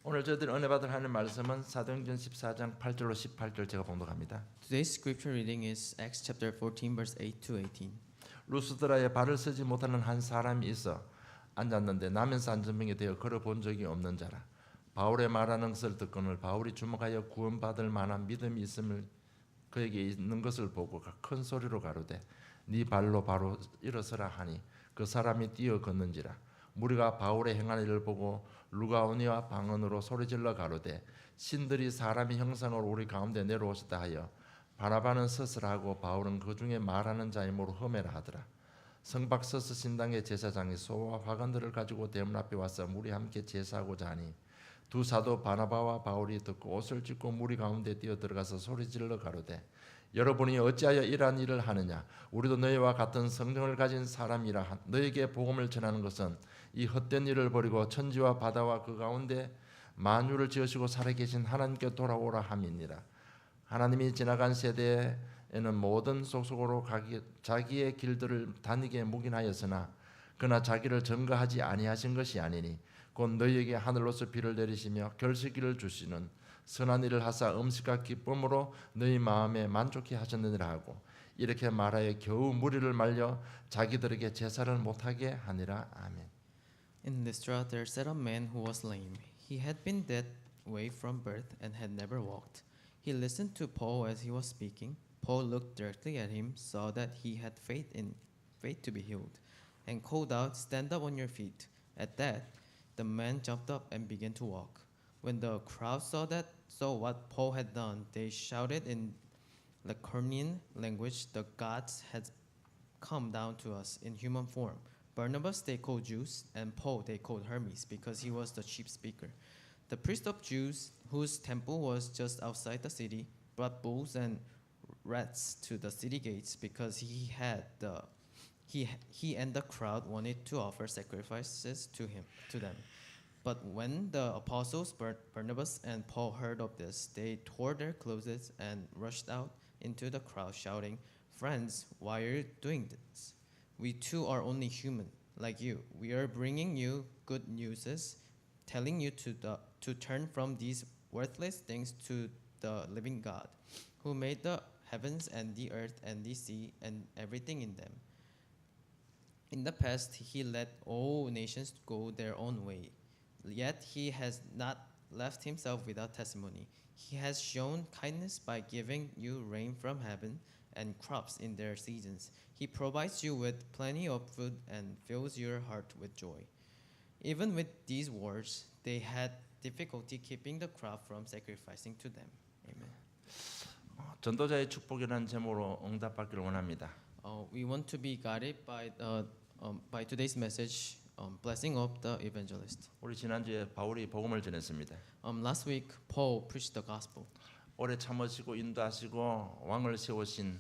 오늘 저희들이 은혜 받을 하는 말씀은 사도행전 14장 8절로 18절 제가 봉독합니다. Today's scripture reading is Acts chapter 14 verse 8 to 18. 루스드라에 발을 쓰지 못하는 한 사람이 있어 앉았는데 나면서 안전병이 되어 걸어본 적이 없는 자라. 바울의 말하는 것을 듣고는 바울이 주목하여 구원받을 만한 믿음이 있음을 그에게 있는 것을 보고 큰 소리로 가로되 네 발로 바로 일어서라 하니 그 사람이 뛰어 걷는지라. 무리가 바울의 행하는 일을 보고 루가오니와 방언으로 소리질러 가로되 신들이 사람의 형상으로 우리 가운데 내려오셨다 하여 바나바는 서스라하고 바울은 그 중에 말하는 자임으로 험해라 하더라. 성박서스 신당의 제사장이 소와 화관들을 가지고 대문 앞에 와서 무리 함께 제사하고자 하니 두 사도 바나바와 바울이 듣고 옷을 찢고 무리 가운데 뛰어 들어가서 소리질러 가로되 여러분이 어찌하여 이러한 일을 하느냐? 우리도 너희와 같은 성령을 가진 사람이라. 너희에게 복음을 전하는 것은 이 헛된 일을 버리고 천지와 바다와 그 가운데 만유를 지으시고 살아계신 하나님께 돌아오라 함이니라. 하나님이 지나간 세대에는 모든 속속으로 자기의 길들을 다니게 묵인하였으나 그러나 자기를 전가하지 아니하신 것이 아니니 곧 너희에게 하늘로서 비를 내리시며 결실기를 주시는 선한 일을 하사 음식과 기쁨으로 너희 마음에 만족해 하셨느니라 하고 이렇게 말하여 겨우 무리를 말려 자기들에게 제사를 못하게 하니라. 아멘. In Lystra there sat a man who was lame. He had been that way from birth and had never walked. He listened to Paul as he was speaking. Paul looked directly at him, saw that he had faith to be healed, and called out, "Stand up on your feet." At that, the man jumped up and began to walk. When the crowd saw what Paul had done, they shouted in Lycaonian language, "The gods had come down to us in human form." Barnabas they called Jews, and Paul they called Hermes, because he was the chief speaker. The priest of Jews, whose temple was just outside the city, brought bulls and rats to the city gates, because he and the crowd wanted to offer sacrifices to them. But when the apostles Barnabas and Paul heard of this, they tore their clothes and rushed out into the crowd, shouting, "Friends, why are you doing this? We too are only human, like you. We are bringing you good news, telling you to turn from these worthless things to the living God, who made the heavens and the earth and the sea and everything in them. In the past, he let all nations go their own way. Yet he has not left himself without testimony. He has shown kindness by giving you rain from heaven and crops in their seasons. He provides you with plenty of food and fills your heart with joy." Even with these words, they had difficulty keeping the crowd from sacrificing to them. Amen. 전도자의 축복이라는 제목으로 응답받기를 원합니다. We want to be guided by today's message, blessing of the evangelist. 우리 지난주에 바울이 복음을 전했습니다. Last week, Paul preached the gospel. 오래 참으시고 인도하시고 왕을 세우신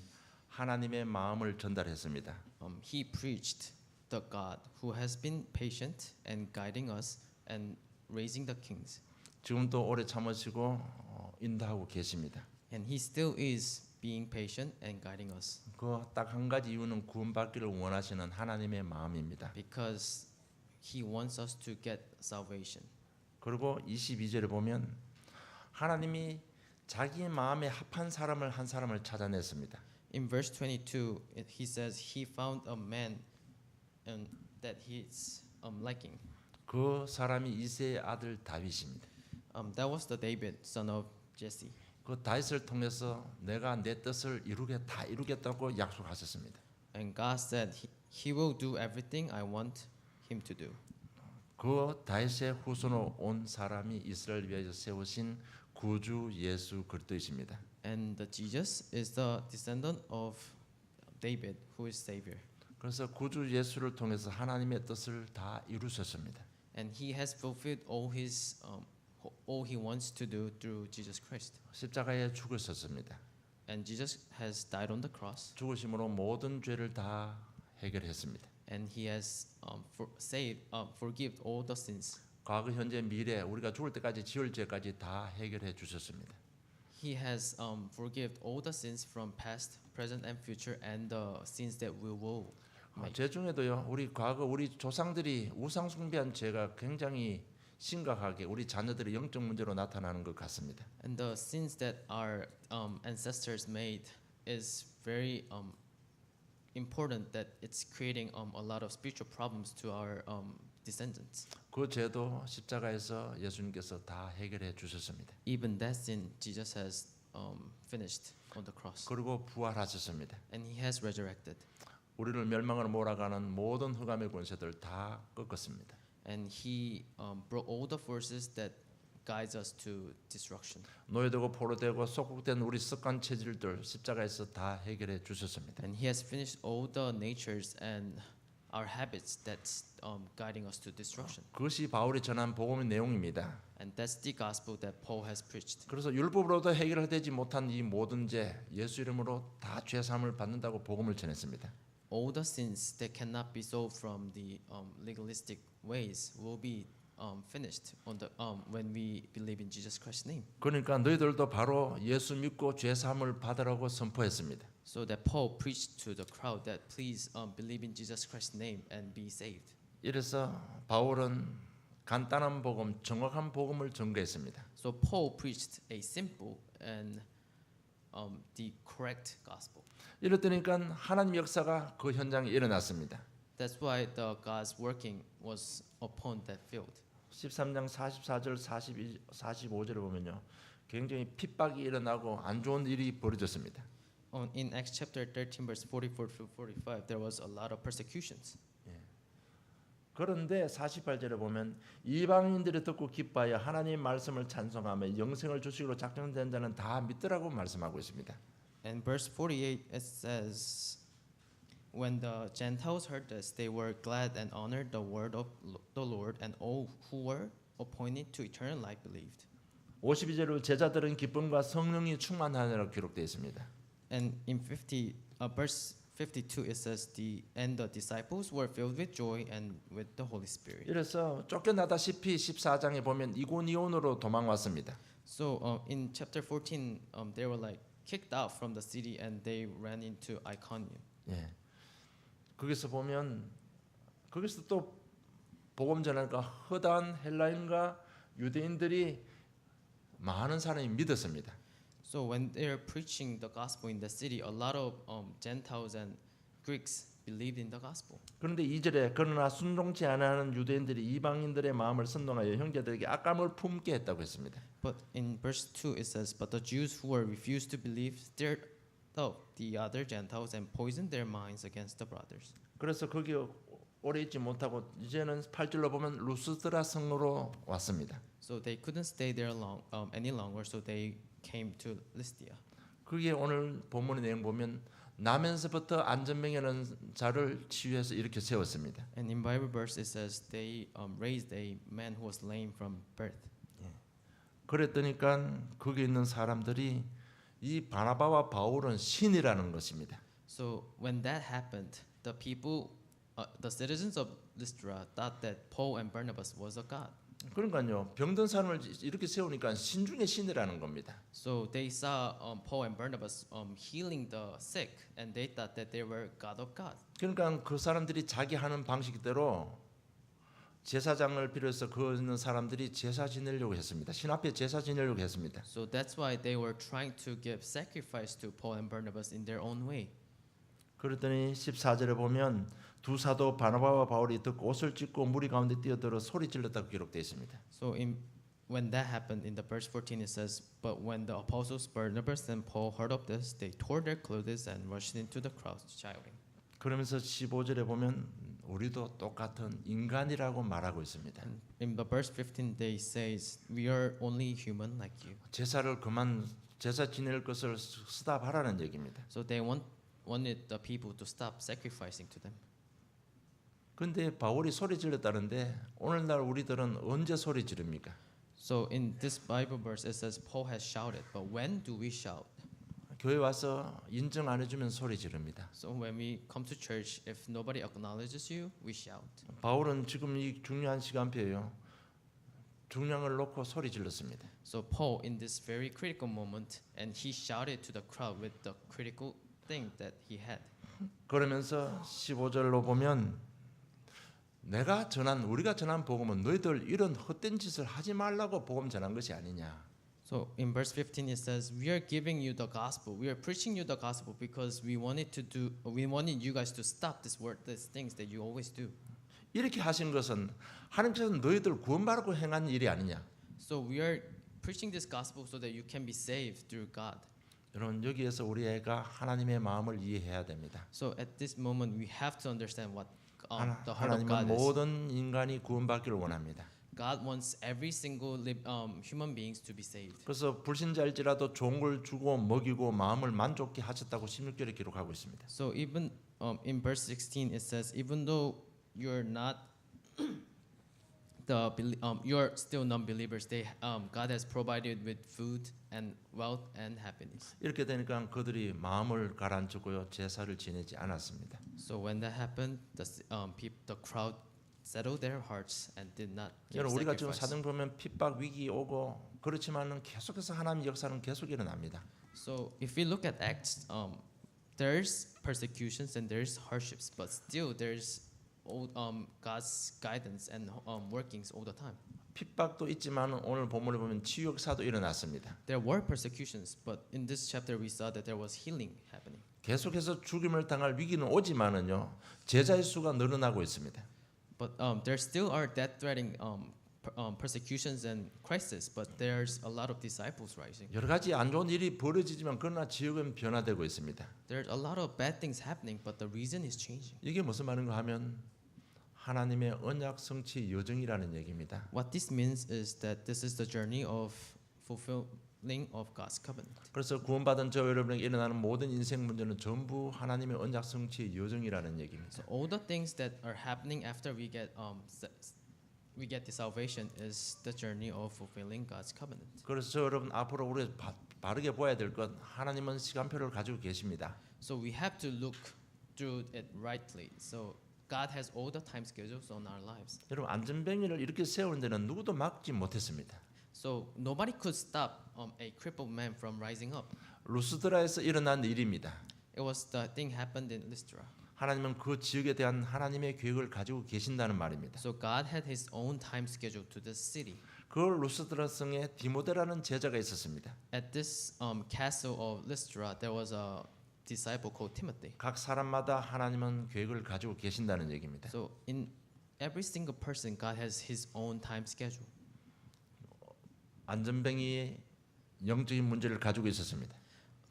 하나님의 마음을 전달했습니다. He preached the God who has been patient and guiding us and raising the kings. 지금도 오래 참으시고 인도하고 계십니다. And he still is being patient and guiding us. 그 딱 한 가지 이유는 구원받기를 원하시는 하나님의 마음입니다. Because he wants us to get salvation. 그리고 22절에 보면 하나님이 자기 마음에 합한 사람을 한 사람을 찾아냈습니다. In verse 22, he says he found a man that he's liking. 그 사람이 이새의 아들 다윗입니다. That was the David, son of Jesse. 그 다윗을 통해서 내가 내 뜻을 다 이루겠다고 약속하셨습니다. And God said he will do everything I want him to do. 그 다윗의 후손으로 온 사람이 이스라엘을 위하여 세우신 구주 예수 그리스도이십니다. And the Jesus is the descendant of David, who is Savior. 그래서 구주 예수를 통해서 하나님의 뜻을 다 이루셨습니다. And he has fulfilled all he wants to do through Jesus Christ. 십자가에 죽으셨습니다. And Jesus has died on the cross. 죽으심으로 모든 죄를 다 해결했습니다. And he has forgive all the sins. 과거, 현재, 미래 우리가 죽을 때까지 지을 죄까지 다 해결해 주셨습니다. He has forgive all the sins from past, present, and future, and the sins that we will make. 죄 중에도요. 우리 과거 우리 조상들이 우상 숭배한 죄가 굉장히 심각하게 우리 자녀들의 영적 문제로 나타나는 것 같습니다. And the sins that our ancestors made is very important that it's creating a lot of spiritual problems to our descendants. 그 죄도 십자가에서 예수님께서 다 해결해 주셨습니다. Even that sin, Jesus has finished on the cross, 그리고 부활하셨습니다. and He has resurrected, 우리를 멸망으로 몰아가는 모든 흑암의 권세들 다 꺾었습니다. and He broke all the forces that guides us to destruction. 노예되고 포로되고 속국된 우리 습관 체질들 십자가에서 다 해결해 주셨습니다. And He has finished all the natures and our habits that's guiding us to destruction. 그것이 바울이 전한 복음의 내용입니다. And that's the gospel that Paul has preached. 그래서 율법으로도 해결되지 못한 이 모든 죄 예수 이름으로 다 죄 사함을 받는다고 복음을 전했습니다. All the sins that cannot be solved from the legalistic ways will be finished on the when we believe in Jesus Christ's name. 그러니까 너희들도 바로 예수 믿고 죄 사함을 받으라고 선포했습니다. So that Paul preached to the crowd that please believe in Jesus Christ's name and be saved. 이래서 바울은 간단한 복음, 정확한 복음을 전개했습니다. So Paul preached a simple and the correct gospel. 이랬더니까 하나님 역사가 그 현장에 일어났습니다. That's why the God's working was upon that field. 13장 44절 45절을 보면요. 굉장히 핍박이 일어나고 안 좋은 일이 벌어졌습니다. In Acts chapter 13 verse 44 to 45 there was a lot of persecutions. 그런데 48절에 보면 이방인들이 듣고 기뻐하여 하나님의 말씀을 찬송하며 영생을 주시기로 작정된 자는 다 믿더라고 말씀하고 있습니다. And verse 48 it says when the Gentiles heard this they were glad and honored the word of the Lord and all who were appointed to eternal life believed. 52절로 제자들은 기쁨과 성령이 충만하느라고 기록되어 있습니다. And in verse 52 it says and the disciples were filled with joy and with the Holy Spirit. 이래서 쫓겨나다시피 14장에 보면 이고니온으로 도망왔습니다. So in chapter 14 they were like kicked out from the city and they ran into Iconium. 예. 거기서 보면 거기서 또 복음 전하니까 허다한 헬라인과 유대인들이 많은 사람이 믿었습니다. So when they're preaching the gospel in the city, a lot of Gentiles and Greeks believed in the gospel. 그런데 2절에 그러나 순종치 않는 유대인들이 이방인들의 마음을 선동하여 형제들에게 악감을 품게 했다고 했습니다. But in verse 2 it says, but the Jews who were refused to believe stirred up the other Gentiles and poisoned their minds against the brothers. 그래서 거기 오래 있지 못하고 이제는 8절로 보면 루스드라 성으로 왔습니다. So they couldn't stay there any longer, so they came to Lystra. 그게 오늘 본문의 내용 보면 나면서부터 안전병이라는 자를 치유해서 이렇게 세웠습니다. And in Bible verse it says they raised a man who was lame from birth. 그랬더니까 거기 있는 사람들이 이 바나바와 바울은 신이라는 것입니다. So when that happened, the people, the citizens of Lystra thought that Paul and Barnabas was a god. 그러니까요 병든 사람을 이렇게 세우니까 신 중에 신이라는 겁니다. So they saw Paul and Barnabas healing the sick, and they thought that they were God of God. 그러니까 그 사람들이 자기 하는 방식대로 제사장을 필요해서 그 있는 사람들이 제사 지내려고 했습니다. 신 앞에 제사 지내려고 했습니다. So that's why they were trying to give sacrifice to Paul and Barnabas in their own way. 그랬더니 14절에 보면 두 사도 바나바와 바울이 듣고 옷을 찢고 무리 가운데 뛰어들어 소리 질렀다고 기록되어 있습니다. So when that happened in the verse 14 it says, but when the apostles Barnabas and Paul heard of this, they tore their clothes and rushed into the crowd shouting. 그러면서 15절에 보면 우리도 똑같은 인간이라고 말하고 있습니다. And in the verse 15 they says, we are only human like you. 제사를 그만 제사 지낼 것을 스탑하라는 얘기입니다. So they wanted the people to stop sacrificing to them. 그런데 바울이 소리 질렀다는데 오늘날 우리들은 언제 소리 지릅니까? So in this Bible verse it says Paul has shouted, but when do we shout? 교회 와서 인정 안 해주면 소리 지릅니다. So when we come to church, if nobody acknowledges you, we shout. 바울은 지금 이 중요한 시간표예요. 중량을 놓고 소리 질렀습니다. So Paul in this very critical moment, and he shouted to the crowd with the critical thing that he had. 그러면서 15절로 보면 우리가 전한 복음은 너희들 이런 헛된 짓을 하지 말라고 복음 전한 것이 아니냐. So in verse 15 it says, "We are giving you the gospel. We are preaching you the gospel because we wanted you guys to stop these worthless things that you always do." 이렇게 하신 것은 하나님께서 너희들 구원받고 행한 일이 아니냐. So we are preaching this gospel so that you can be saved through God. 여러분 여기에서 우리 애가 하나님의 마음을 이해해야 됩니다. So at this moment we have to understand what the heart of 하나님은 God is. 모든 인간이 구원받기를 원합니다. God wants every single human beings to be saved. 그래서 불신자일지라도 좋은 걸 주고 먹이고 마음을 만족케 하셨다고 16절에 기록하고 있습니다. So even in verse 16 it says, even though you're not you're still non-believers, God has provided with food and wealth and happiness. 이렇게 되니까 그들이 마음을 가라앉히고요 제사를 지내지 않았습니다. So when that happened, the crowd settled their hearts and did not give 여러분 우리가 지금 sacrifice. 사정 보면 핍박 위기 오고 그렇지만은 계속해서 하나님의 역사는 계속 일어납니다. So if we look at Acts, there's persecutions and there's hardships, but still there's God's guidance and workings all the time. 핍박도 있지만 오늘 본문을 보면 치유 역사도 일어났습니다. There were persecutions, but in this chapter we saw that there was healing happening. 계속해서 죽임을 당할 위기는 오지만은요 제자의 수가 늘어나고 있습니다. But there still are death-threatening persecutions and crises, but there's a lot of disciples rising. 여러 가지 안 좋은 일이 벌어지지만 그러나 지역은 변화되고 있습니다. There's a lot of bad things happening, but the reason is changing. 이게 무슨 말인가 하면 하나님의 언약 성취 여정이라는 얘기입니다. What this means is that this is the journey of fulfilling of God's covenant. 그래서 구원받은 저 여러분에게 일어나는 모든 인생 문제는 전부 하나님의 언약 성취 여정이라는 얘기입니다. So all the things that are happening after we get the salvation is the journey of fulfilling God's covenant. 그래서 저 여러분 앞으로 우리 바르게 보아야 될 것 하나님은 시간표를 가지고 계십니다. So we have to look through it rightly. So God has all the time schedules on our lives. 여러분 안전뱅이를 이렇게 세우는 데는 누구도 막지 못했습니다. So nobody could stop a crippled man from rising up. 루스드라에서 일어난 일입니다. It was the thing happened in Lystra. 하나님은 그 지역에 대한 하나님의 계획을 가지고 계신다는 말입니다. So God had His own time schedule to this city. 그 루스드라 성에 디모데라는 제자가 있었습니다. At this castle of Lystra, there was a disciple called Timothy. 각 사람마다 하나님은 계획을 가지고 계신다는 얘기입니다. So in every single person, God has His own time schedule. 안전뱅이의 영적인 문제를 가지고 있었습니다.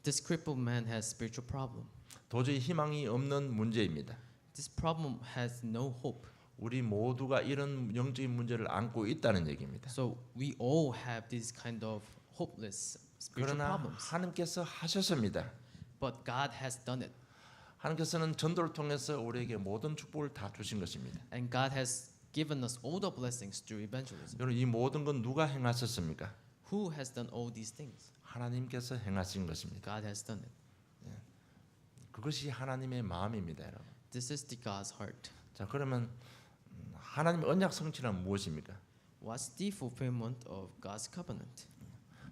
This crippled man has spiritual problem. 도저히 희망이 없는 문제입니다. This problem has no hope. 우리 모두가 이런 영적인 문제를 안고 있다는 얘기입니다. So we all have this kind of hopeless spiritual 그러나 problems. 하나님께서 하셨습니다. But God has done it. 하나님께서는 전도를 통해서 우리에게 모든 축복을 다 주신 것입니다. And God has given us all the blessings through evangelism. 여러분 이 모든 건 누가 행하셨습니까? Who has done all these things? 하나님께서 행하신 것입니다. God has done it. 그것이 하나님의 마음입니다, 여러분. This is the God's heart. 자, 그러면 하나님의 언약 성취란 무엇입니까? What's the fulfillment of God's covenant?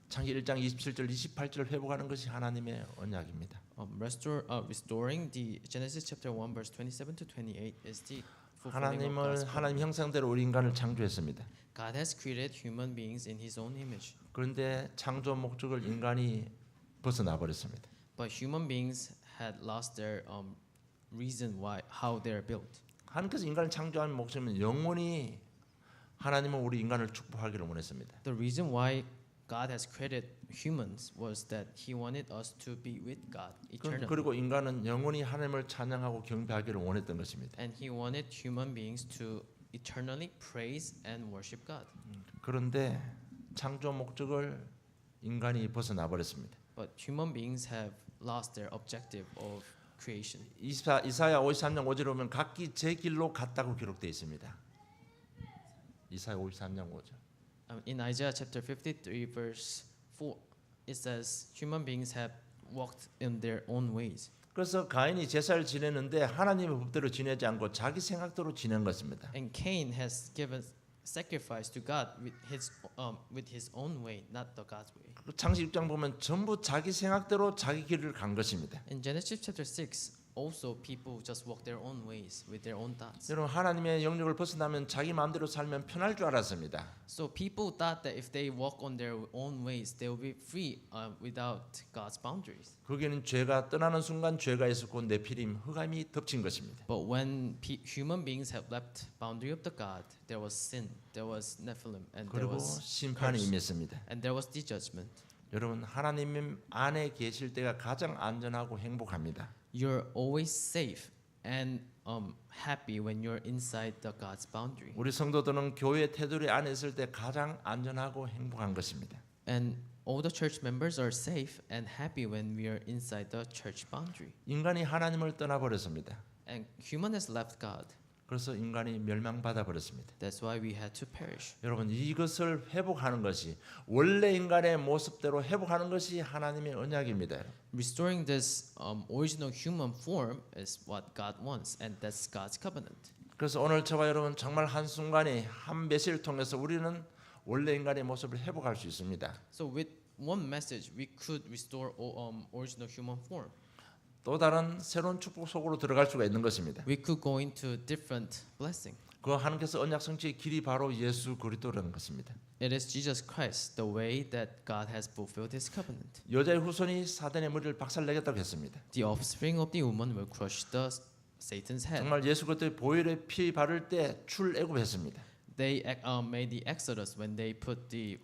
창기 1장 27절 28절 회복하는 것이 하나님의 언약입니다. Restoring the Genesis chapter 1 verse 27 to 28 is the fulfilling of God's 하나님 covenant. 형상대로 우리 인간을 창조했습니다. God has created human beings in His own image, 그런데 창조 목적을 인간이 벗어나 버렸습니다. but human beings had lost their reason how they are built. 하나님께서 인간을 창조한 목적은 영원히 하나님은 우리 인간을 축복하기를 원했습니다. The reason why God has created humans was that He wanted us to be with God eternally. 그리고 인간은 영원히 하나님을 찬양하고 경배하기를 원했던 것입니다. And He wanted human beings to eternally praise and worship God. 그런데 창조 목적을 인간이 벗어나 버렸습니다. But human beings have lost their objective of creation. 이사야 53장 5절에 보면 각기 제 길로 갔다고 기록되어 있습니다. 이사야 53장 5절. In Isaiah chapter 53 verse 4 it says human beings have walked in their own ways. 그래서 가인이 제사를 지내는데 하나님의 법대로 지내지 않고 자기 생각대로 지낸 것입니다. And Cain has given sacrifice to God with his own way, not the God's way. 창세기 6장 보면 전부 자기 생각대로 자기 길을 간 것입니다. In Genesis chapter 6, also people just walk their own ways with their own thoughts. 여러분 하나님의 영역을 벗어나면 자기 마음대로 살면 편할 줄 알았습니다. So people thought that if they walk on their own ways, they will be free without God's boundaries. 거기는 죄가 떠나는 순간 죄가 있었고 네피림 흑암이 덮친 것입니다. But when human beings have left boundary of the God, there was sin, there was Nephilim, and there 그리고 was 심판이 curse, 임했습니다. and there was the judgment. 여러분 하나님 안에 계실 때가 가장 안전하고 행복합니다. You're always safe and happy when you're inside the God's boundary. 우리 성도들은 교회 테두리 안에 있을 때 가장 안전하고 행복한 것입니다. And all the church members are safe and happy when we are inside the church boundary. 인간이 하나님을 떠나버렸습니다. And human has left God. 그래서 인간이 멸망받아 버렸습니다. That's why we had to perish. 여러분 이것을 회복하는 것이 원래 인간의 모습대로 회복하는 것이 하나님의 언약입니다. Restoring this original human form is what God wants, and that's God's covenant. 그래서 오늘 저와 여러분 정말 한 순간에 한 메시지를 통해서 우리는 원래 인간의 모습을 회복할 수 있습니다. So with one message, we could restore original human form. 또 다른 새로운 축복 속으로 들어갈 수가 있는 것입니다. We could go into different blessing. 그 하나님께서 언약 성취의 길이 바로 예수 그리스도라는 것입니다. It is Jesus Christ, the way that God has fulfilled His covenant. 여자의 후손이 사단의 머리를 박살내겠다고 했습니다. The offspring of the woman will crush the Satan's head. 정말 예수 그리스도의 보혈의 피 바를 때 출애굽했습니다. They made the exodus when they put the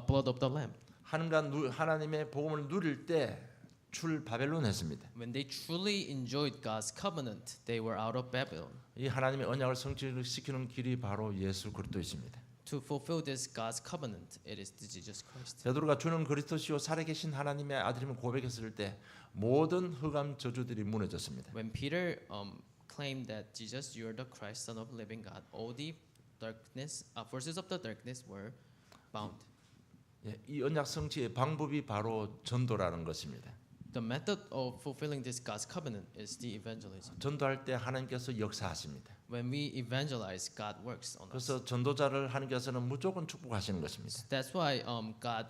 blood of the lamb. 하나님의 복음을 누릴 때 출 바벨론 했습니다. When they truly enjoyed God's covenant, they were out of Babylon. 이 하나님의 언약을 성취시키는 길이 바로 예수 그리스도이십니다. To fulfill this God's covenant, it is Jesus Christ. 베드로가 주는 그리스도시요 살아계신 하나님의 아들임을 고백했을 때 모든 흑암 저주들이 무너졌습니다. When Peter claimed that Jesus, you are the Christ, Son of the living God, all the darkness, forces of the darkness were bound. 이 언약 성취의 방법이 바로 전도라는 것입니다. The method of fulfilling this God's covenant is the evangelism. 전도할 때 하나님께서 역사하십니다. When we evangelize, God works on us. 그래서 전도자를 하나님께서는 무조건 축복하시는 것입니다. That's why God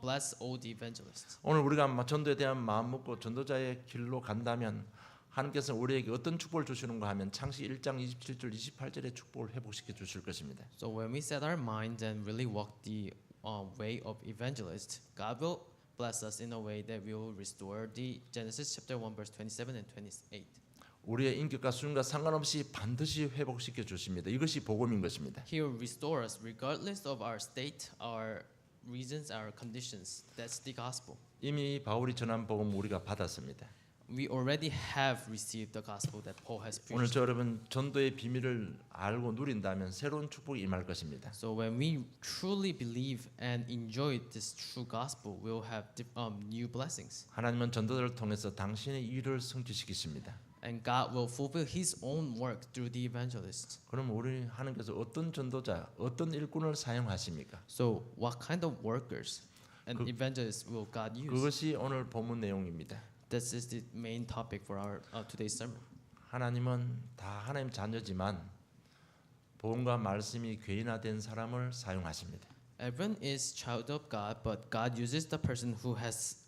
bless all the evangelists. 오늘 우리가 전도에 대한 마음 먹고 전도자의 길로 간다면 하나님께서는 우리에게 어떤 축복을 주시는가 하면 창세기 1장 27절 28절의 축복을 회복시켜 주실 것입니다. So when we set our mind and really walk the way of evangelist, God will bless us in a way that will restore the Genesis chapter 1 verse 27 and 28. 우리의 인격과 수준과 상관없이 반드시 회복시켜 주십니다. 이것이 복음인 것입니다. He will restore us regardless of our state, our reasons, our conditions. That's the gospel. 이미 바울이 전한 복음 우리가 받았습니다. We already have received the gospel that Paul has 오늘 preached. 저 여러분 전도의 비밀을 알고 누린다면 새로운 축복이 임할 것입니다. So when we truly believe and enjoy this true gospel, we'll have new blessings. 하나님은 전도자를 통해서 당신의 일을 성취시키십니다. And God will fulfill His own work through the evangelists. 그럼 우리 하나님께서 어떤 전도자, 어떤 일꾼을 사용하십니까? So what kind of workers and evangelists will God use? 그것이 오늘 본문 내용입니다. This is the main topic for our today's sermon. 하나님은 다 하나님 자녀지만 복음과 말씀이 괴인화된 사람을 사용하십니다. Everyone is child of God, but God uses the person who has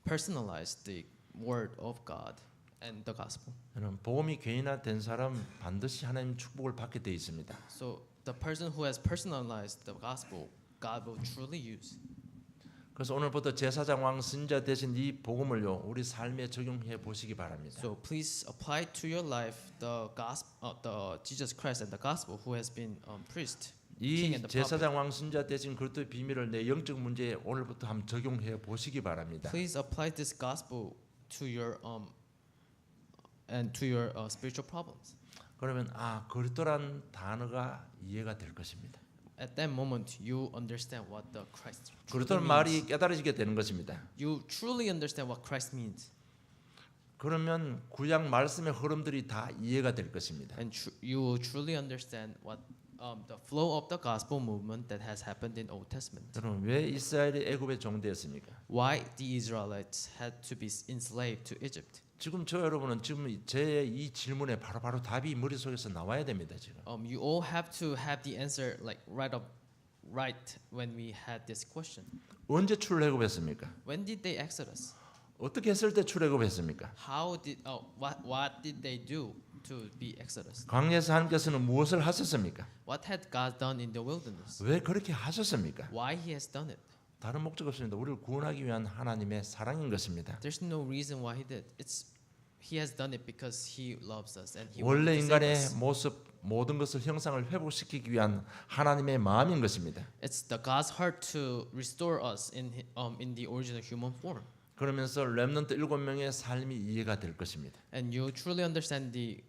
personalized the word of God and the gospel. 여러분 복음이 괴인화된 사람 반드시 하나님 축복을 받게 돼 있습니다. So the person who has personalized the gospel, God will truly use. 그래서 오늘부터 제사장 왕 선지자 되신 이 복음을요 우리 삶에 적용해 보시기 바랍니다. So please apply to your life the gospel, the Jesus Christ and the gospel who has been priest, king 이 and the prophet. 제사장 왕 선지자 되신 그리스도의 비밀을 내 영적 문제에 오늘부터 한번 적용해 보시기 바랍니다. Please apply this gospel to your and to your spiritual problems. 그러면 그리스도란 단어가 이해가 될 것입니다. At that moment, you understand what the Christ truly 그리스도는 means. 말이 깨달아지게 되는 것입니다. You truly understand what Christ means, 그러면 구약 말씀의 흐름들이 다 이해가 될 것입니다. and you will truly understand what the flow of the gospel movement that has happened in Old Testament. 여러분 왜 이스라엘이 애굽에 종되었습니까? Why the Israelites had to be enslaved to Egypt. 지금 저 여러분은 지금 제 이 질문에 바로 답이 머릿속에서 나와야 됩니다. 지금 You all have to have the answer like right up right when we had this question. 언제 출애굽했습니까? When did they Exodus? 어떻게 했을 때 출애굽했습니까? What did they do to be Exodus? 광야에서 하나님께서는 무엇을 하셨습니까? What had God done in the wilderness? 왜 그렇게 하셨습니까? Why He has done it? 다른 목적 없습니다. 우리를 구원하기 위한 하나님의 사랑인 것입니다. There's no reason why He did. He has done it because He loves us and He 원래 wanted to save 인간의 us. 모습 모든 것을 형상을 회복시키기 위한 하나님의 마음인 것입니다. It's the God's heart to restore us in the original human form. 그러면서 렘넌트 7명의 삶이 이해가 될 것입니다. And you truly understand the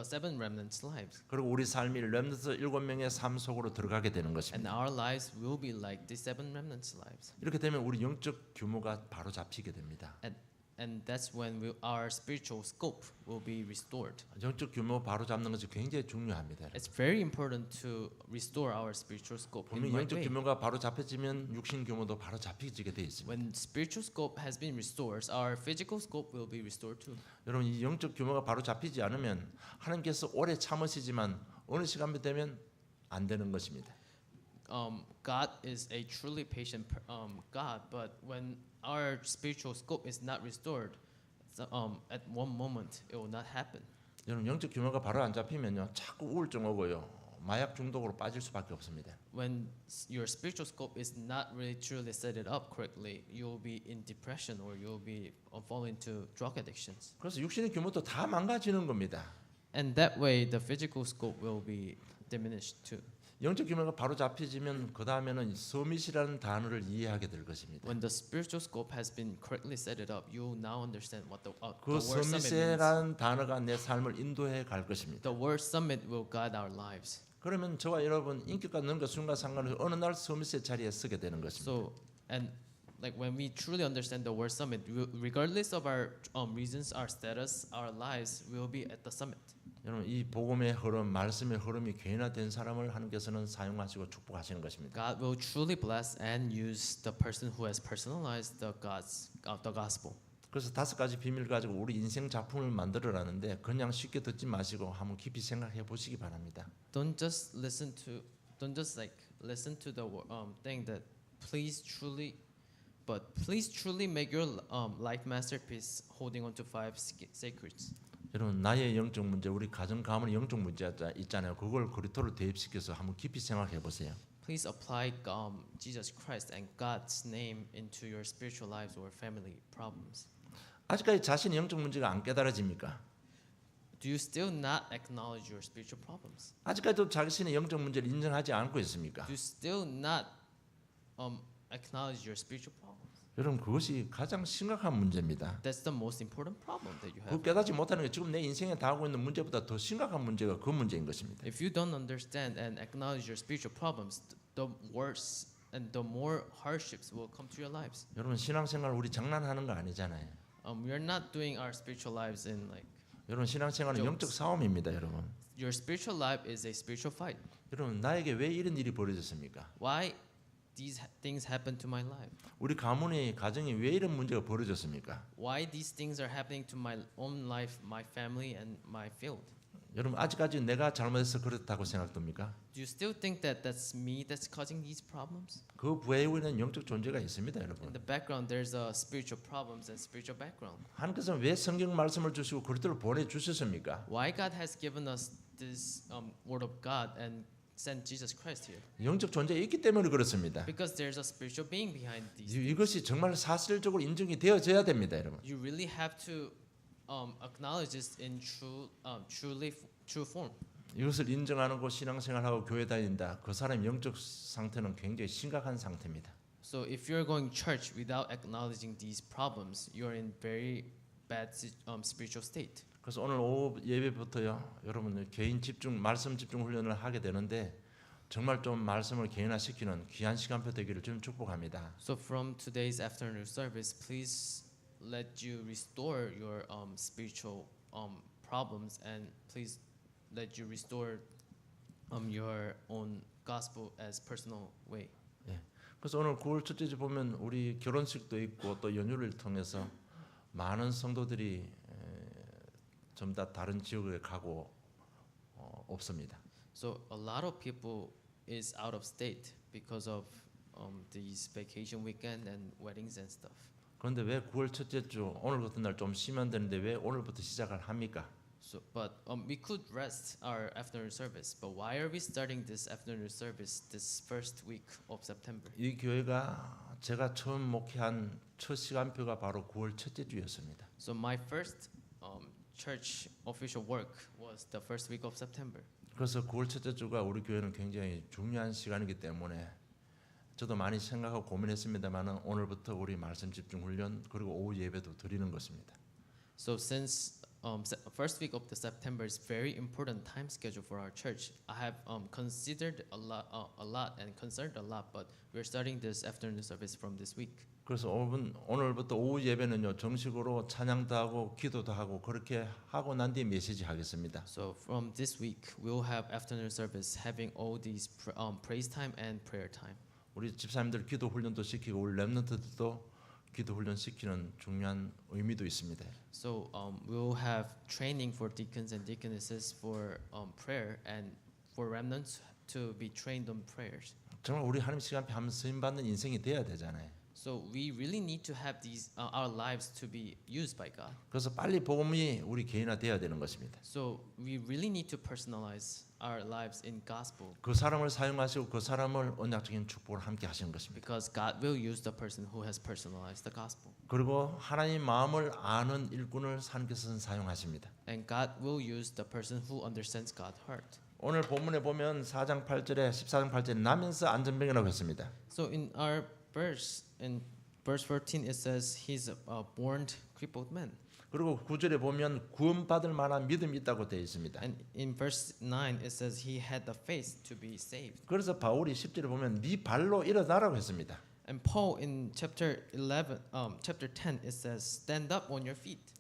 seven remnants' lives. 그리고 우리 삶이 렘넌트 7명의 삶 속으로 들어가게 되는 And 것입니다. our lives will be like the seven remnants' lives. 이렇게 되면 우리 영적 규모가 바로 잡히게 됩니다. And that's when our spiritual scope will be restored. 영적 규모 바로 잡는 것이 굉장히 중요합니다. It's very important to restore our spiritual scope in 분명 right 영적 way. 규모가 바로 잡혀지면 육신 규모도 바로 잡히게 돼 있습니다. When spiritual scope has been restored, our physical scope will be restored too. 여러분 이 영적 규모가 바로 잡히지 않으면 하나님께서 오래 참으시지만 어느 시간 되면 안 되는 것입니다. God is a truly patient God, but when our spiritual scope is not restored, at one moment it will not happen. 여러분 영적 규모가 바로 안 잡히면요 자꾸 우울증 오고요 마약 중독으로 빠질 수밖에 없습니다. When your spiritual scope is not really truly set it up correctly, you will be in depression or you will be fall into drug addictions. 그래서 육신의 규모도 다 망가지는 겁니다. And that way, the physical scope will be diminished too. 영적 규모가 바로 잡혀지면 그 다음에는 서밋이라는 단어를 이해하게 될 것입니다. When the spiritual scope has been correctly set it up, you will now understand what the 그 word summit means. 서밋이라는 단어가 내 삶을 인도해 갈 것입니다. The word summit will guide our lives. 그러면 저와 여러분 인격과 능력 순간 상관없이 어느 날 서밋의 자리에 서게 되는 것입니다. So, and like when we truly understand the word summit, regardless of our reasons, our status, our lives, we will be at the summit. 여러분 이 복음의 흐름, 말씀의 흐름이 개인화된 사람을 하나님께서는 사용하시고 축복하시는 것입니다. God will truly bless and use the person who has personalized the gospel. 그래서 5가지 비밀 가지고 우리 인생 작품을 만들어라는데 그냥 쉽게 듣지 마시고 한번 깊이 생각해 보시기 바랍니다. Don't just listen to the thing that please truly make your life masterpiece holding on to 5 secrets. 여러분 나의 영적 문제, 우리 가정 가문의 영적 문제 있잖아요. 그걸 그리스도로 대입시켜서 한번 깊이 생각해 보세요. Please apply Jesus Christ and God's name into your spiritual lives or family problems. 아직까지 자신의 영적 문제가 안 깨달아집니까? Do you still not acknowledge your spiritual problems? 아직까지도 자신의 영적 문제를 인정하지 않고 있습니까? Do you still not acknowledge your spiritual problems? 여러분 그것이 가장 심각한 문제입니다. That's the most important problem that you 그 have. 깨닫지 못하는 게 지금 내 인생에 당하고 있는 문제보다 더 심각한 문제가 그 문제인 것입니다. If you don't understand and acknowledge your spiritual problems, the worse and the more hardships will come to your lives. 여러분 신앙생활 우리 장난하는 거 아니잖아요. We are not doing our spiritual lives in like 여러분 신앙생활은 Jokes. 영적 싸움입니다, 여러분. your spiritual life is a spiritual fight. 여러분 나에게 왜 이런 일이 벌어졌습니까? Why these things happen to my life? 우리 가문의 가정에 왜 이런 문제가 벌어졌습니까? Why these things are happening to my own life, my family, and my field? 여러분 아직까지 내가 잘못해서 그렇다고 생각됩니까? Do you still think that that's me that's causing these problems? 그 배후에는 영적 존재가 있습니다, In 여러분. the background, there's spiritual problems and spiritual background. 하나님께서는 왜 성경 말씀을 주시고 그리스도를 보내 주셨습니까? Why God has given us this word of God and sent Jesus Christ here? 영적 존재가 있기 때문에 그렇습니다. Because there's a spiritual being behind these. 이것이 정말 사실적으로 인정이 되어져야 됩니다, 여러분. You really have to acknowledge this in true form. 이것을 인정하는 거 신앙생활하고 교회 다닌다. 그 사람 영적 상태는 굉장히 심각한 상태입니다. So if you're going church without acknowledging these problems, you're in very bad spiritual state. 그래서 오늘 오후 예배부터요, 여러분 개인 집중, 말씀 집중 훈련을 하게 되는데 정말 좀 말씀을 개인화시키는 귀한 시간표 되기를 좀 축복합니다. So from today's afternoon service, please let you restore your spiritual problems and please let you restore your own gospel as personal way. 그래서 오늘 9월 첫째 주 보면 우리 결혼식도 있고 또 연휴를 통해서 많은 성도들이 좀 다 다른 지역에 가고 없습니다. So a lot of people is out of state because of these vacation weekend and weddings and stuff. 그런데 왜 9월 첫째 주 오늘 같은 날 좀 쉬면 되는데 왜 오늘부터 시작을 합니까? So, but we could rest our afternoon service. But why are we starting this afternoon service this first week of September? 이 교회가 제가 처음 목회한 첫 시간표가 바로 9월 첫째 주였습니다. So my first church official work was the first week of September. 그래서 9월 첫째 주가 우리 교회는 굉장히 중요한 시간이기 때문에 저도 많이 생각하고 고민했습니다만은 오늘부터 우리 말씀 집중 훈련 그리고 오후 예배도 드리는 것입니다. So since first week of the September is very important time schedule for our church, I have considered a lot and concerned a lot. But we're starting this afternoon service from this week. 그래서 오늘부터 오후 예배는요 정식으로 찬양도 하고 기도도 하고 그렇게 하고 난 뒤에 메시지 하겠습니다. So from this week, we'll have afternoon service, having all these praise time and prayer time. 우리 집사님들 기도 훈련도 시키고 우리 렘넌트들도 기도 훈련 시키는 중요한 의미도 있습니다. So we'll have training for deacons and deaconesses for prayer and for remnants to be trained on prayers. 정말 우리 하나님 시간 앞에 한번 쓰임 받는 인생이 돼야 되잖아요. So we really need to have these our lives to be used by God. 그래서 빨리 복음이 우리 개인화돼야 되는 것입니다. So we really need to personalize our lives in gospel 그 사람을 사용하시고 그 사람을 언약적인 축복을 함께 하시는 것입니다. because God will use the person who has personalized the gospel. 그리고 하나님 마음을 아는 일꾼을 하나님께서는 사용하십니다. And God will use the person who understands God's heart. 오늘 본문에 보면 4장 8절에 14장 8절에 나면서 안전병이라고 했습니다. So in our verse, in verse 14, it says he's a born crippled man. 그리고 9절에 보면 구원받을 만한 믿음이 있다고 되어 있습니다. And in verse 9, it says he had the faith to be saved. 그래서 바울이 10절에 보면 네 발로 일어나라고 했습니다. And Paul in chapter 10, it says, stand up on your feet.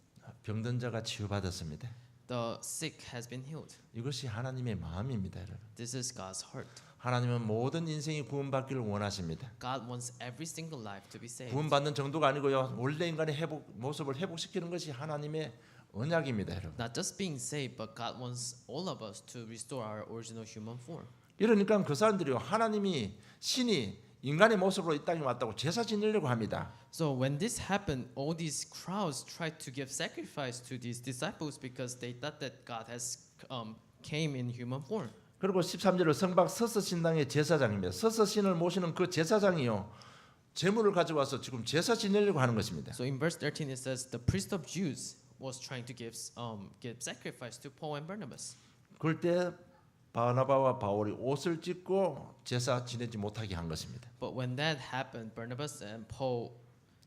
병든 자가 치유받았습니다. The sick has been healed. 이것이 하나님의 마음입니다, 여러분. This is God's heart. 하나님은 모든 인생이 구원받기를 원하십니다. God wants every single life to be saved. 구원받는 정도가 아니고요. 원래 인간의 모습을 회복시키는 것이 하나님의 언약입니다, 여러분. Not just being saved, but God wants all of us to restore our original human form. 이러니까 그 사람들이요. 하나님이 신이 인간의 모습으로 이 땅에 왔다고 제사 지내려고 합니다. So when this happened, all these crowds tried to give sacrifice to these disciples because they thought that God has came in human form. 그리고 13절을 성박 서서 신당의 제사장입니다. 서서 신을 모시는 그 제사장이요. 제물을 가져와서 지금 제사 지내려고 하는 것입니다. So in verse 13 it says the priest of Jews was trying to give sacrifice to Paul and Barnabas. 그럴 때 바나바와 바울이 옷을 찢고 제사 지내지 못하게 한 것입니다. But when that happened, Barnabas and Paul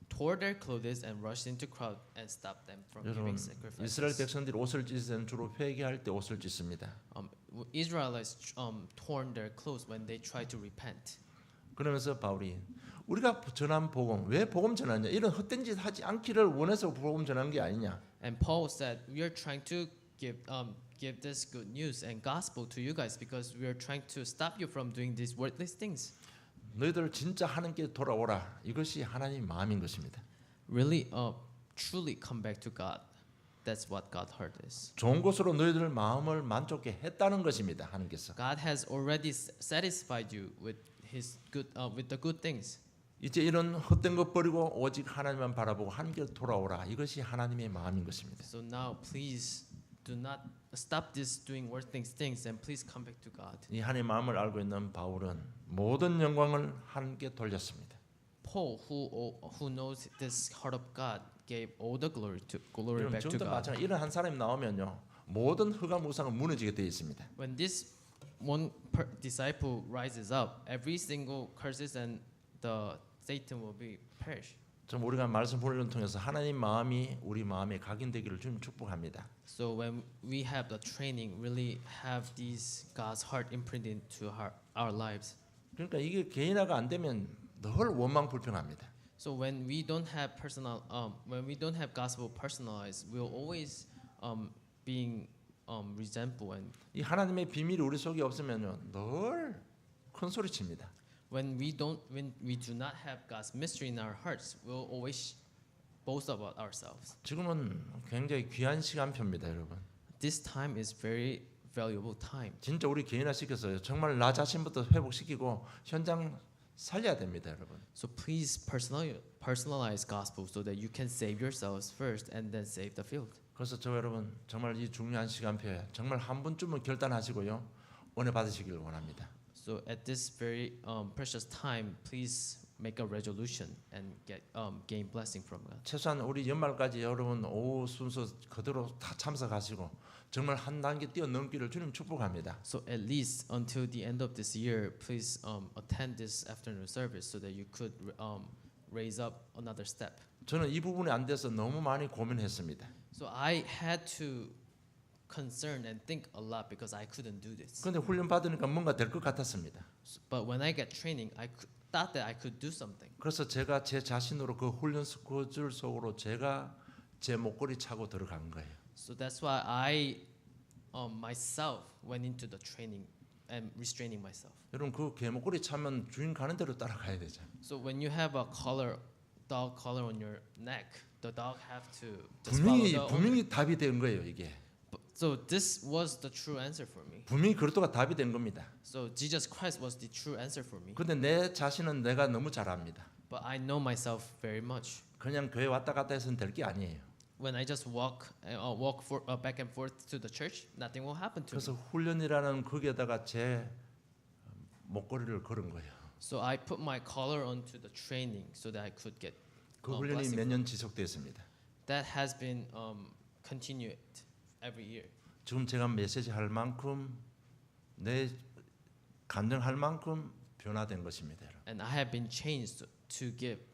tore their clothes and rushed into crowd and stopped them from 여러분, giving sacrifices. 이스라엘 백성들이 옷을 찢을 때는 주로 회개할 때 옷을 찢습니다. Israelites torn their clothes when they tried to repent. 그러면서 바울이 우리가 전한 복음 왜 복음 전하냐 이런 헛된 짓 하지 않기를 원해서 복음 전한 게 아니냐. And Paul said, we are trying to give this good news and gospel to you guys because we are trying to stop you from doing these worthless things. 너희들 진짜 하나님께 돌아오라. 이것이 하나님의 마음인 것입니다. Really, truly come back to God. That's what God's heart is. 좋은 것으로 너희들 마음을 만족해 했다는 것입니다. 하나님께서. God has already satisfied you with the good things. 이제 이런 헛된 것 버리고 오직 하나님만 바라보고 하나님께 돌아오라. 이것이 하나님의 마음인 것입니다. So now, please do not stop this doing worthless things and please come back to God. 이 하나님의 마음을 알고 있는 바울은 모든 영광을 하나님께 돌렸습니다. Paul, who knows this heart of God, gave all the glory back to 지금도 God. 마찬가지 이런 한 사람이 나오면요 모든 흑암 우상은 무너지게 되어 있습니다. When this one disciple rises up, every single curses and the Satan will be perished. 좀 우리가 말씀 훈련을 통해서 하나님 마음이 우리 마음에 각인되기를 주님 축복합니다. So when we have the training, really have these God's heart imprinted to our lives. 그러니까 이게 개인화가 안 되면 늘 원망 불평합니다. So when we don't have when we don't have gospel personalized, we'll always being resentful and 이 하나님의 비밀이 우리 속에 없으면요 늘 큰 소리 칩니다. when we do not have God's mystery in our hearts, we'll always boast about ourselves. 지금은 굉장히 귀한 시간표입니다, 여러분. This time is very valuable time. 진짜 우리 개인화시켜서 정말 나 자신부터 회복시키고 현장 살려야 됩니다, 여러분. So please personalize gospel so that you can save yourselves first and then save the field. 그래서 저 여러분 정말 이 중요한 시간표에 정말 한 분쯤은 결단하시고요, 은혜 받으시길 원합니다. So at this very precious time, please make a resolution and gain blessing from God. 최소한 우리 연말까지 여러분 오후 순서 그대로 다 참석하시고 정말 한 단계 뛰어넘기를 주님 축복합니다. So at least until the end of this year, please attend this afternoon service so that you could raise up another step. 저는 이 부분이 안 돼서 너무 많이 고민했습니다. So I had to concern and think a lot because I couldn't do this. 그런데 훈련 받으니까 뭔가 될 것 같았습니다. But when I get training, thought that I could do something. 그래서 제가 제 자신으로 그 훈련 스케줄 속으로 제가 제 목걸이 차고 들어간 거예요. So that's why I myself went into the training and restraining myself. 여러분 그 개목걸이 차면 주인 가는 대로 따라가야 되죠. So when you have a dog collar on your neck, the dog have to just follow the owner. 분명히 답이 된 거예요, 이게. So this was the true answer for me. 분명히 그리스도가 답이 된 겁니다. So Jesus Christ was the true answer for me. 근데 내 자신은 내가 너무 잘 압니다. But I know myself very much. 그냥 교회 왔다 갔다 해서는 될 게 아니에요. When I just walk back and forth to the church, nothing will happen to 그래서 me. 훈련이라는 거기에다가 제 목걸이를 걸은 거예요. So I put my collar onto the training so that I could get 그 훈련이 blessing 몇 from 년 지속됐습니다. that has been continued every year. 지금 제가 메시지 할 만큼 내 간증할 만큼 변화된 것입니다. 여러분. And I have been changed to give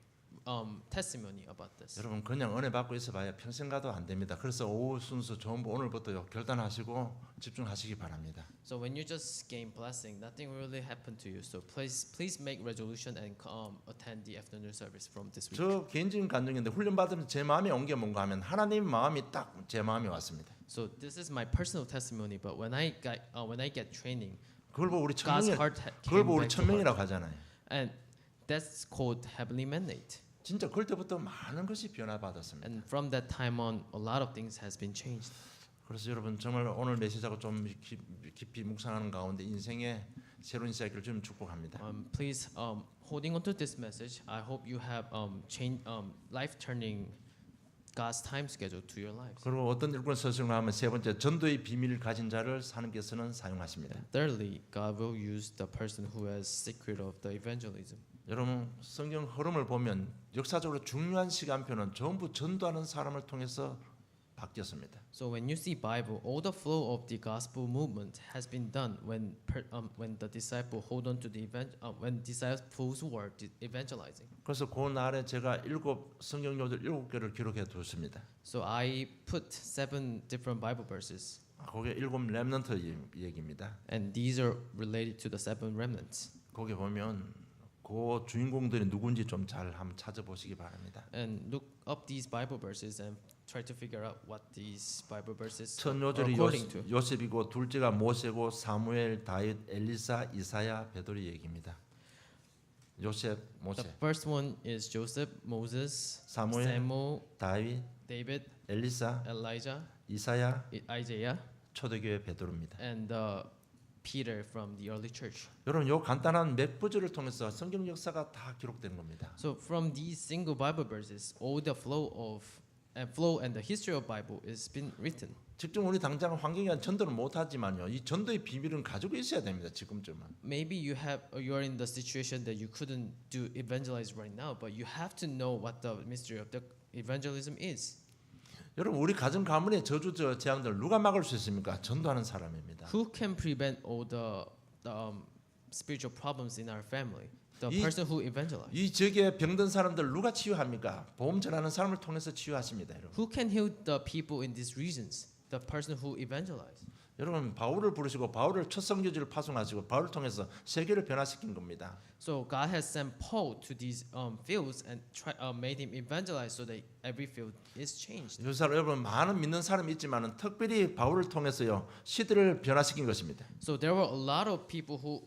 testimony about this. 여러분 그냥 은혜 받고 있어봐야 평생 가도 안 됩니다. 그래서 오후 순서 전부 오늘부터 결단하시고 집중하시기 바랍니다. So when you just gain blessing, nothing will really happen to you. So please make resolution and attend the afternoon service from this week. 저 개인적인 간증인데 훈련 받으면 제 마음에 온 게 뭔가 하면 하나님 마음이 딱 제 마음에 왔습니다. So this is my personal testimony. But when I get training, 그걸 보고 우리 God's 천명이 heart 그걸 came 보고 우리 back to heart. 천명이라고 하잖아요. And that's called heavenly mandate. 진짜 그럴 때부터 많은 것이 변화받았습니다. And from that time on, a lot of things has been changed. 그래서 여러분 정말 오늘 메시지하고 좀 깊이 묵상하는 가운데 인생의 새로운 시작을 좀 축복합니다. Please, holding on to this message, I hope you have life-turning God's time schedule to your lives. 그리고 어떤 일꾼 서술하면 세 번째 전도의 비밀을 가진 자를 하나님께서는 사용하십니다. Thirdly, God will use the person who has secret of the evangelism. 여러분 성경 흐름을 보면 역사적으로 중요한 시간표는 전부 전도하는 사람을 통해서 바뀌었습니다. So when you see Bible, all the flow of the gospel movement has been done when the disciple hold on to the when disciples were evangelizing. 그래서 그 날에 제가 7 성경 요절 7개를 기록해 두었습니다. So I put 7 different Bible verses, 거기에 7 렘넌트 얘기입니다. and these are related to the 7 remnants. 거기 보면 그 주인공들이 누군지 좀 잘 한번 찾아보시기 바랍니다. And look up these Bible verses and try to figure out what these Bible verses 첫 are 요절이 according to. 요셉이고 둘째가 모세고 사무엘, 다윗, 엘리사, 이사야, 베드로의 얘기입니다. 요셉, 모세, The first one is Joseph, Moses, 사무엘, Samuel, 다윗, David, 엘리사, Elijah, 이사야, Isaiah, 초대교회 베드로입니다. and Peter from the early church. 여러분 요 간단한 몇 구절을 통해서 성경 역사가 다 기록된 겁니다. So from these single Bible verses, all the flow and the history of Bible is been written. 지금 우리 당장 환경이 전도를 못하지만요, 이 전도의 비밀은 가지고 있어야 됩니다. 지금쯤은. Maybe you are in the situation that you couldn't do evangelize right now, but you have to know what the mystery of the evangelism is. 여러분 우리 가정 가문의 저주 재앙들 누가 막을 수 있습니까? 전도하는 사람입니다. Who can prevent all the spiritual problems in our family? The 이- person who evangelizes. 이 지역에 병든 사람들 누가 치유합니까? 보험 전하는 사람을 통해서 치유하십니다, 여러분. Who can heal the people in these regions? The person who evangelizes. 여러분 바울을 부르시고 바울을 첫 선교지를 파송하시고 바울을 통해서 세계를 변화시킨 겁니다. So God has sent Paul to these fields and made him evangelize so that every field is changed. 요새 여러분 많은 믿는 사람이 있지만은 특별히 바울을 통해서요 시대를 변화시킨 것입니다. So there were a lot of people who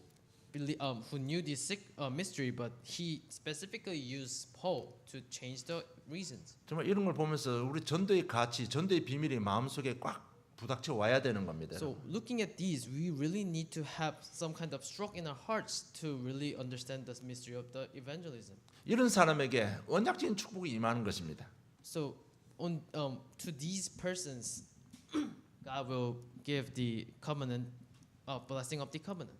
knew this mystery, but he specifically used Paul to change the reasons. 정말 이런 걸 보면서 우리 전도의 가치, 전도의 비밀이 마음속에 꽉 부닥쳐 와야 되는 겁니다. So looking at these, we really need to have some kind of stroke in our hearts to really understand the mystery of the evangelism. 이런 사람에게 언약적인 축복이 임하는 것입니다. So to these persons, God will give the covenant, blessing of the covenant.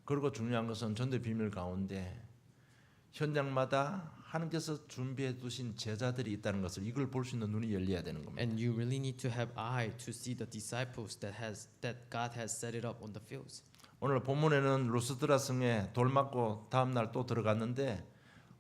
그리고 중요한 것은 전도의 비밀 가운데 현장마다 하나님께서 준비해 두신 제자들이 있다는 것을 이걸 볼 수 있는 눈이 열려야 되는 겁니다. And you really need to have eye to see the disciples that God has set it up on the fields. 오늘 본문에는 루스드라 성에 돌 맞고 다음 날 또 들어갔는데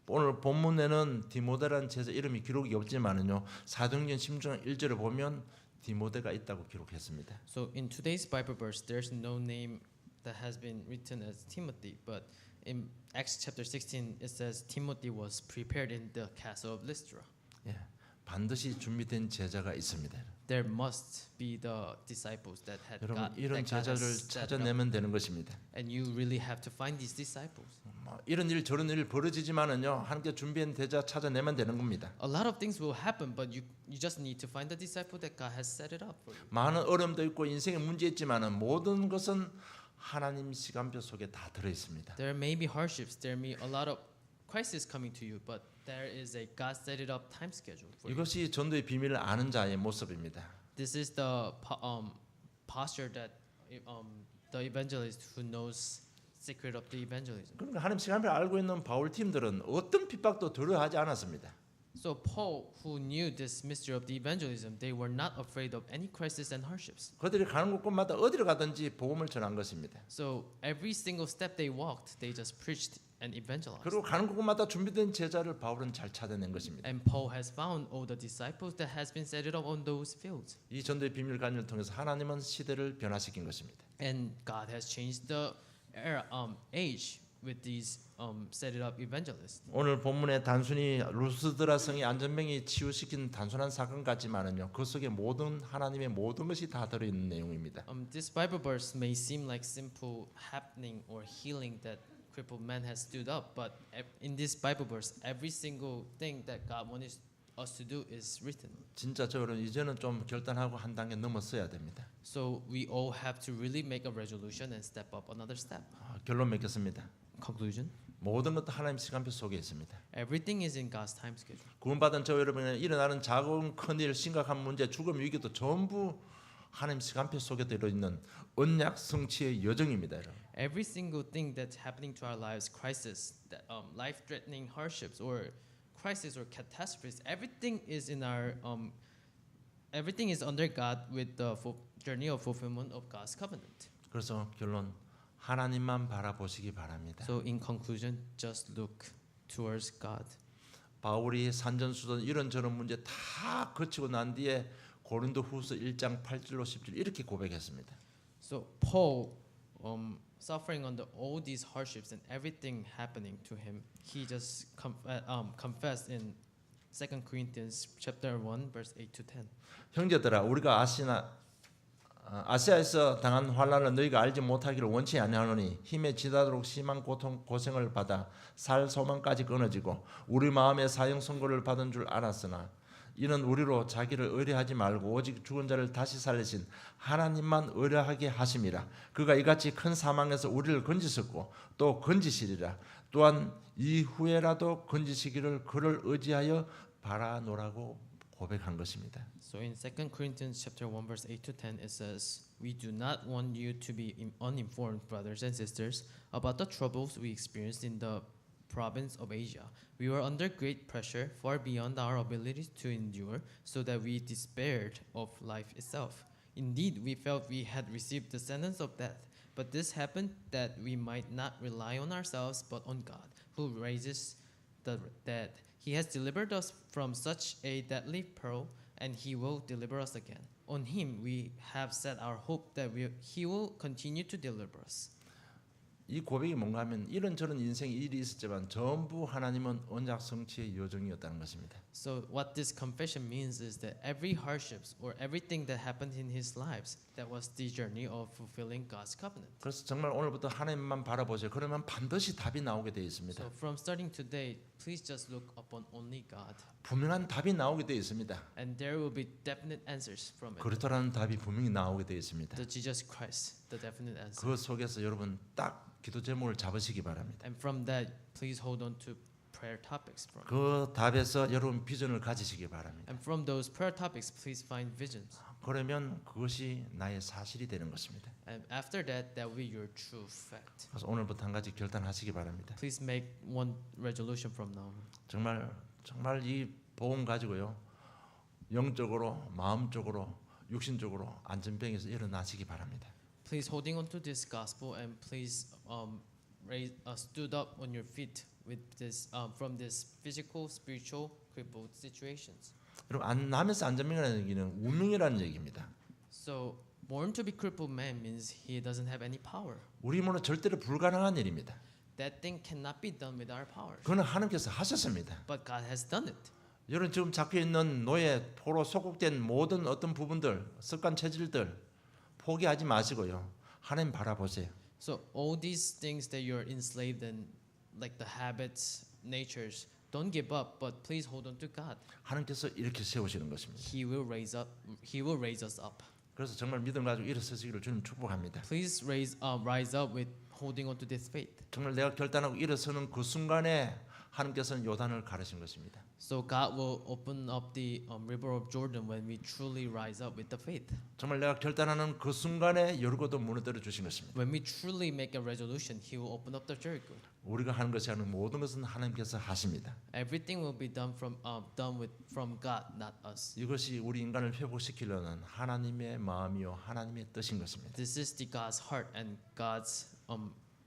오늘 본문에는 디모데라는 제자 이름이 기록이 없지만은요. 사도행전 16장 1절에 보면 디모데가 있다고 기록했습니다. So in today's Bible verse, there's no name that has been written as Timothy, but in Acts chapter 16 it says Timothy was prepared in the castle of Lystra. 예, 반드시 준비된 제자가 있습니다. There must be the disciples that had 여러분 God, 이런 that God 제자를 has set it up. 찾아내면 되는 것입니다. And you really have to find these disciples. 이런 일 저런 일 벌어지지만은요 하나님께 준비한 제자 찾아내면 되는 겁니다. A lot of things will happen, but you just need to find the disciple that God has set it up for you. 많은 어려움도 있고 인생에 문제 있지만은 모든 것은 하나님 시간표 속에 다 들어 있습니다. There may be hardships, there may be a lot of crisis coming to you, but there is a God set it up time schedule for you. 이것이 전도의 비밀을 아는 자의 모습입니다. This is the posture that the evangelist who knows secret of the evangelism. 그러니까 하나님 시간표를 알고 있는 바울 팀들은 어떤 핍박도 두려워하지 않았습니다. So Paul, who knew this mystery of the evangelism, they were not afraid of any crisis and hardships. 그들이 가는 곳마다 어디를 가든지 복음을 전한 것입니다. So every single step they walked, they just preached and evangelized. 그리고 가는 곳마다 준비된 제자를 바울은 잘 찾아낸 것입니다. And Paul has found all the disciples that has been set it up on those fields. 이 전도의 비밀 간증을 통해서 하나님은 시대를 변화시킨 것입니다. And God has changed the era, age with these set it up evangelists. 오늘 본문에 단순히 루스드라 성의 안전병이 치유시킨 단순한 사건 같지만은요 그 속에 모든 하나님의 모든 것이 다 들어있는 내용입니다. This Bible verse may seem like simple happening or healing that crippled man has stood up, but in this Bible verse, every single thing that God wanted us to do is written. 진짜 저는 이제는 좀 결단하고 한 단계 넘어서야 됩니다. So we all have to really make a resolution and step up another step. 결론 맺겠습니다. Conclusion. 모든 것도 하나님 시간표 속에 있습니다. Everything is in God's time schedule. 구원받은 저 여러분은 일어나는 작은 큰일, 심각한 문제, 죽음, 위기도 전부 하나님 시간표 속에 들어있는 언약 성취의 여정입니다. 여러분. Every single thing that's happening to our lives, crisis, life-threatening hardships, or crisis or catastrophes, everything is in our everything is under God with the journey of fulfillment of God's covenant. 그래서 결론 하나님만 바라보시기 바랍니다. So in conclusion, just look towards God. 바울이 산전수전 이런저런 문제 다 거치고 난 뒤에 고린도후서 1장 8절로 10절 이렇게 고백했습니다. So Paul, suffering under all these hardships and everything happening to him, he just confessed in 2 Corinthians chapter 1 verse 8 to 10. 형제들아 우리가 아시아에서 당한 환난을 너희가 알지 못하기를 원치 아니하노니 힘에 지다도록 심한 고생을 받아 살 소망까지 끊어지고 우리 마음에 사형 선고를 받은 줄 알았으나 이는 우리로 자기를 의뢰하지 말고 오직 죽은 자를 다시 살리신 하나님만 의뢰하게 하심이라. 그가 이같이 큰 사망에서 우리를 건지셨고 또 건지시리라. 또한 이후에라도 건지시기를 그를 의지하여 바라노라고 고백한 것입니다. So in 2 Corinthians chapter 1 verse 8 to 10 it says, "We do not want you to be uninformed, brothers and sisters, about the troubles we experienced in the province of Asia. We were under great pressure, far beyond our abilities to endure, so that we despaired of life itself. Indeed, we felt we had received the sentence of death. But this happened that we might not rely on ourselves, but on God, who raises the dead. He has delivered us from such a deadly peril, and He will deliver us again. On Him we have set our hope that He will continue to deliver us." 이 고백이 뭔가 하면 이런저런 인생에 일이 있었지만 전부 하나님은 언약 성취의 여정이었다는 것입니다. So what this confession means is that every hardships or everything that happened in his lives, that was the journey of fulfilling God's covenant. 그래서 정말 오늘부터 하나님만 바라보세요. 그러면 반드시 답이 나오게 되어 있습니다. So from starting today, please just look upon only God, 분명한 답이 나오게 되어 있습니다. and there will be definite answers from it. 그리스도라는 답이 분명히 나오게 되어 있습니다. The Jesus Christ, the definite answer. 그 속에서 여러분 딱 기도 제목을 잡으시기 바랍니다. And from that, please hold on to prayer topics. From. 그 답에서 여러분 비전을 가지시기 바랍니다. And from those prayer topics, please find visions. 그러면 그것이 나의 사실이 되는 것입니다. And after that, that will be your true fact. 그래서 오늘부터 한 가지 결단하시기 바랍니다. Please make one resolution from now on. 정말 이 복음 가지고요. 영적으로, 마음적으로, 육신적으로 안전병에서 일어나시기 바랍니다. Please holding on to this gospel and please stood up on your feet with this from this physical, spiritual, crippled situations. 여러분 나면서 안전병이라는 얘기는 운명이라는 얘기입니다. So born to be crippled man means he doesn't have any power. 우리 힘으로 절대로 불가능한 일입니다. That thing cannot be done with our powers. 그거는 하나님께서 하셨습니다. But God has done it. 여러분 지금 잡혀 있는 노예 포로 속국된 모든 어떤 부분들, 습관 체질들 포기하지 마시고요. 하나님 바라보세요. So all these things that you're enslaved in, like the habits, natures, don't give up, but please hold on to God. 하나님께서 이렇게 세우시는 것입니다. He will raise us up. 그래서 정말 믿음 가지고 일어서시기를 주님 축복합니다. Please rise up with holding on to this faith. 정말 내가 결단하고 일어서는 그 순간에 하나님께서는 요단을 가르신 것입니다. So God will open up the river of Jordan when we truly rise up with the faith. 정말 내가 결단하는 그 순간에 여리고도 무너뜨려 주신 것입니다. When we truly make a resolution, He will open up the Jericho. 우리가 하는 것이 아니라 모든 것은 하나님께서 하십니다. Everything will be done from God, not us. 이것이 우리 인간을 회복시키려는 하나님의 마음이요 하나님의 뜻인 것입니다. This is the God's heart and God's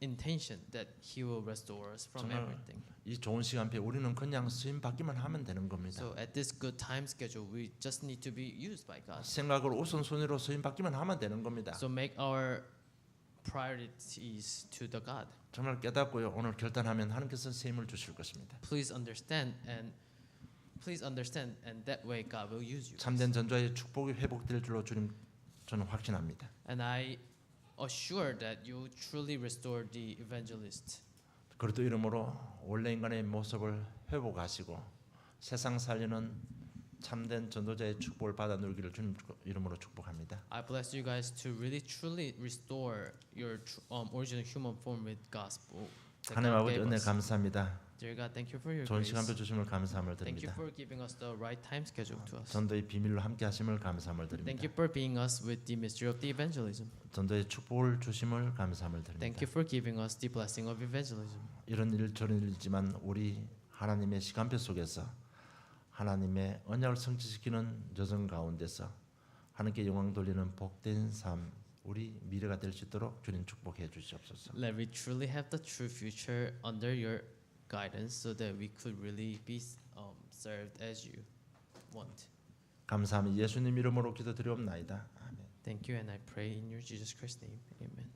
intention that He will restore us from 정말 everything. 이 좋은 시간표에 우리는 그냥 쓰임 받기만 하면 되는 겁니다. So at this good time schedule, we just need to be used by God. 생각으로 우선순위로 쓰임 받기만 하면 되는 겁니다. So make our priorities to the God. 정말 깨닫고요. 오늘 결단하면 하나님께서 세임을 주실 것입니다. Please understand, and that way God will use you. 참된 전도의 축복이 회복될 줄로 저는 확신합니다. And I assure that you truly restore the evangelist. 그리스도 이름으로 원래 인간의 모습을 회복하시고 세상 살리는 참된 전도자의 축복을 받아 누리기를 주님 이름으로 축복합니다. I bless you guys to really truly restore your original human form with gospel. that 하나님 God 아버지 gave 은혜 us. 감사합니다. Dear God, thank you for your 좋은 grace. 시간표 주심을 감사함을 Thank you 드립니다. for giving us the right time schedule to us. 전도의 비밀로 함께 하심을 감사함을 Thank 드립니다. you for being us with the mystery of the evangelism. 전도의 축복을 주심을 감사함을 Thank 드립니다. you for giving us the blessing of evangelism. 이런 일 저런 일이지만 우리 하나님의 시간표 속에서 하나님의 언약을 성취시키는 여정 가운데서 하나님께 영광 돌리는 복된 삶 우리 미래가 될 수 있도록 주님 축복해 주시옵소서. Let we truly have the true future under your guidance so that we could really be served as you want. 감사하며 예수님 이름으로 기도드리옵나이다. 아멘. Thank you, and I pray in your Jesus Christ's name. Amen.